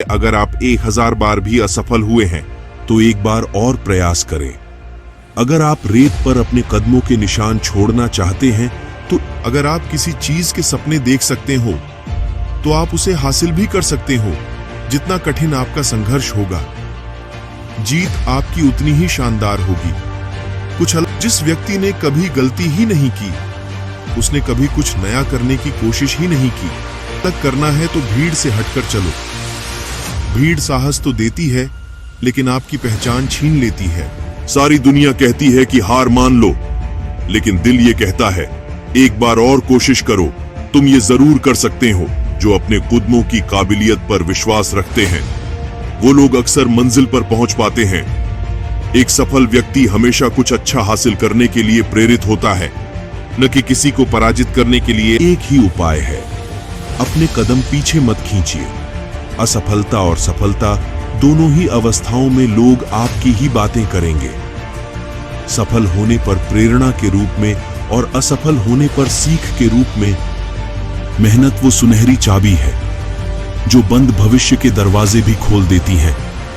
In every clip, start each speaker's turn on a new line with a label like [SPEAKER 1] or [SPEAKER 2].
[SPEAKER 1] अगर आप 1000 बार भी असफल हुए हैं तो एक बार और प्रयास करें। अगर आप रेत पर अपने कदमों के निशान छोड़ना चाहते हैं तो अगर आप किसी चीज के सपने देख सकते हो तो आप उसे हासिल भी कर सकते हो। जितना कठिन आपका संघर्ष होगा, जीत आपकी उतनी ही शानदार होगी। कुछ अलग, जिस व्यक्ति ने कभी गलती ही नहीं की, उसने कभी कुछ नया करने की कोशिश ही नहीं की। तक करना है तो भीड़ से हटकर चलो। भीड़ साहस तो देती है लेकिन आपकी पहचान छीन लेती है। सारी दुनिया कहती है कि हार मान लो, लेकिन दिल ये कहता है एक बार और कोशिश करो। तुम ये जरूर कर सकते हो। जो अपने कदमों की काबिलियत पर विश्वास रखते हैं वो लोग अक्सर मंजिल पर पहुंच पाते हैं। एक सफल व्यक्ति हमेशा कुछ अच्छा हासिल करने के लिए प्रेरित होता है, न कि किसी को पराजित करने के लिए। एक ही उपाय है, अपने कदम पीछे मत खींचिए। असफलता और सफलता दोनों ही अवस्थाओं में लोग आपकी ही बातें करेंगे। सफल होने पर प्रेरणा के रूप में और असफल होने पर सीख के रूप में। मेहनत वो सुनहरी चाबी है जो बंद भविष्य के दरवाजे भी खोल देती है।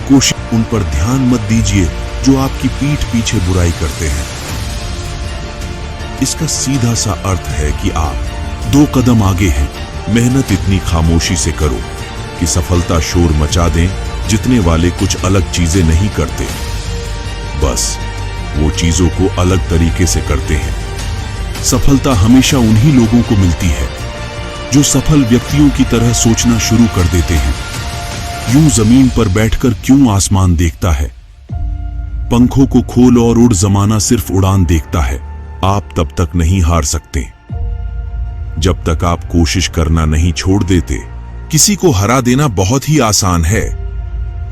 [SPEAKER 1] कोशिश उन पर ध्यान मत दीजिए जो आपकी पीठ पीछे बुराई करते हैं। इसका सीधा सा अर्थ है कि आप 2 कदम आगे हैं। मेहनत इतनी खामोशी से करो कि सफलता शोर मचा दें, जितने वाले कुछ अलग चीजें नहीं करते, बस वो चीजों को अलग तरीके से करते हैं। सफलता हमेशा उन्हीं लोगों को मिलती है जो सफल व्यक्तियों की तरह सोचना शुरू कर देते हैं। यूं जमीन पर बैठकर क्यों आसमान देखता है? पंखों को खोल और उड़, जमाना सिर्फ उड़ान देखता है। आप तब तक नहीं हार सकते जब तक आप कोशिश करना नहीं छोड़ देते। किसी को हरा देना बहुत ही आसान है,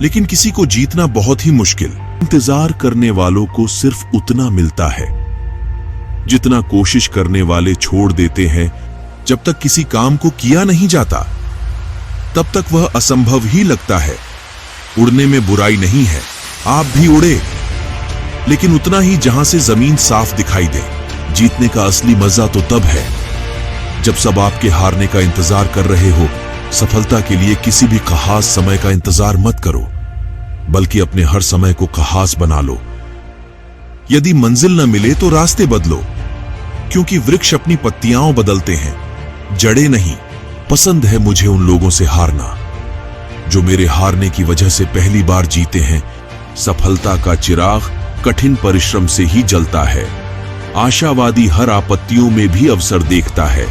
[SPEAKER 1] लेकिन किसी को जीतना बहुत ही मुश्किल। इंतजार करने वालों को सिर्फ उतना मिलता है जितना कोशिश करने वाले छोड़ देते हैं। जब तक किसी काम को किया नहीं जाता तब तक वह असंभव ही लगता है। उड़ने में बुराई नहीं है, आप भी उड़े, लेकिन उतना ही जहां से जमीन साफ दिखाई दे। जीतने का असली मजा तो तब है जब सब आपके हारने का इंतजार कर रहे हो। सफलता के लिए किसी भी खास समय का इंतजार मत करो, बल्कि अपने हर समय को खास बना लो। यदि मंजिल न मिले तो रास्ते बदलो, क्योंकि वृक्ष अपनी पत्तियां बदलते हैं, जड़ें नहीं। पसंद है मुझे उन लोगों से हारना जो मेरे हारने की वजह से पहली बार जीते हैं। सफलता का चिराग कठिन परिश्रम से ही जलता है। आशावादी हर आपत्तियों में भी अवसर देखता है,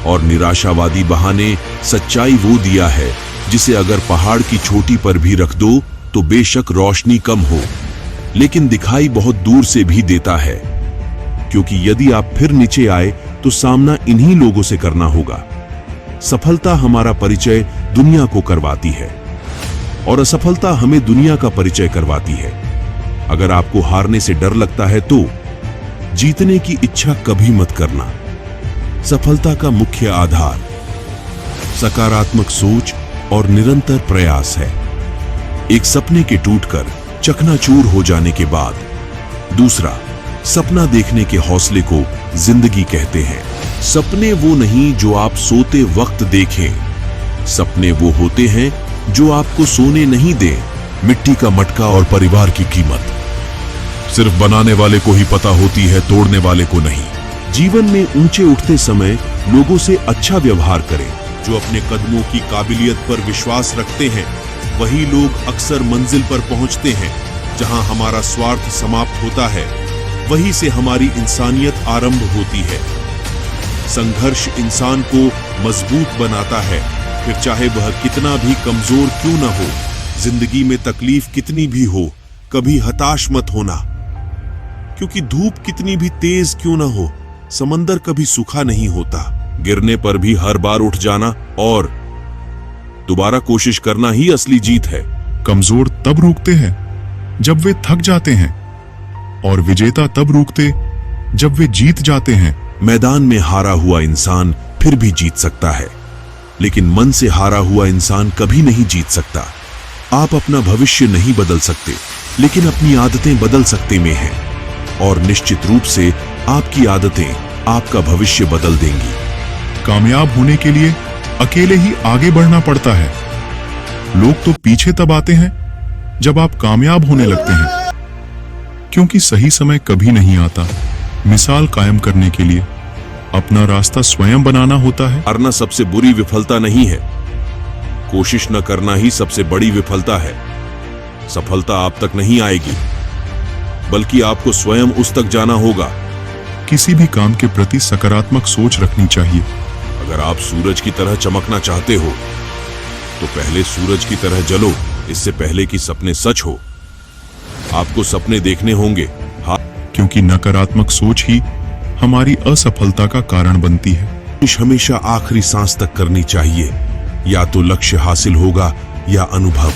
[SPEAKER 1] और निराशावादी बहाने सच्चाई वो दिया है जिसे अगर पहाड़ की चोटी पर भी रख दो तो बेशक रोशनी कम हो, लेकिन दिखाई बहुत दूर से भी देता है। क्योंकि यदि आप फिर नीचे आए तो सामना इन्हीं लोगों से करना होगा। सफलता हमारा परिचय दुनिया को करवाती है और असफलता हमें दुनिया का परिचय करवाती है। अगर आपको हारने से डर लगता है तो जीतने की इच्छा कभी मत करना। सफलता का मुख्य आधार सकारात्मक सोच और निरंतर प्रयास है। एक सपने के टूटकर चकनाचूर हो जाने के बाद दूसरा सपना देखने के हौसले को जिंदगी कहते हैं। सपने वो नहीं जो आप सोते वक्त देखें, सपने वो होते हैं जो आपको सोने नहीं दें। मिट्टी का मटका और परिवार की कीमत सिर्फ बनाने वाले को ही पता होती है, तोड़ने वाले को नहीं। जीवन में ऊंचे उठते समय लोगों से अच्छा व्यवहार करें। जो अपने कदमों की काबिलियत पर विश्वास रखते हैं वही लोग अक्सर मंजिल पर पहुंचते हैं। जहां हमारा स्वार्थ समाप्त होता है वहीं से हमारी इंसानियत आरंभ होती है। संघर्ष इंसान को मजबूत बनाता है, फिर चाहे वह कितना भी कमजोर क्यों ना हो। जिंदगी में तकलीफ कितनी भी हो, कभी हताश मत होना, क्योंकि धूप कितनी भी तेज क्यों ना हो, समंदर कभी सूखा नहीं होता। गिरने पर भी हर बार उठ जाना और दोबारा कोशिश करना ही असली जीत है।
[SPEAKER 2] कमजोर तब रुकते हैं जब वे थक जाते हैं, और विजेता तब रुकते जब वे जीत जाते हैं।
[SPEAKER 1] मैदान में हारा हुआ इंसान फिर भी जीत सकता है, लेकिन मन से हारा हुआ इंसान कभी नहीं जीत सकता। आप अपना भविष्य नहीं बदल सकते, लेकिन अपनी आदतें बदल सकते में हैं, और निश्चित रूप से आपकी आदतें आपका भविष्य बदल देंगी।
[SPEAKER 2] कामयाब होने के लिए अकेले ही आगे बढ़ना पड़ता है, लोग तो पीछे तब आते हैं जब आप कामयाब होने लगते हैं, क्योंकि सही समय कभी नहीं आता। मिसाल कायम करने के लिए अपना रास्ता स्वयं बनाना होता है।
[SPEAKER 1] हारना सबसे बुरी विफलता नहीं है, कोशिश न करना ही सबसे बड़ी विफलता है। सफलता आप तक नहीं आएगी, बल्कि आपको स्वयं उस तक जाना होगा।
[SPEAKER 2] किसी भी काम के प्रति सकारात्मक सोच रखनी चाहिए।
[SPEAKER 1] अगर आप सूरज की तरह चमकना चाहते हो तो पहले सूरज की तरह जलो, इससे पहले कि सपने सच हो। आपको सपने देखने होंगे,
[SPEAKER 2] क्योंकि नकारात्मक सोच ही हमारी असफलता का कारण बनती है।
[SPEAKER 1] कोशिश हमेशा आखिरी सांस तक करनी चाहिए, या तो लक्ष्य हासिल होगा या अनुभव।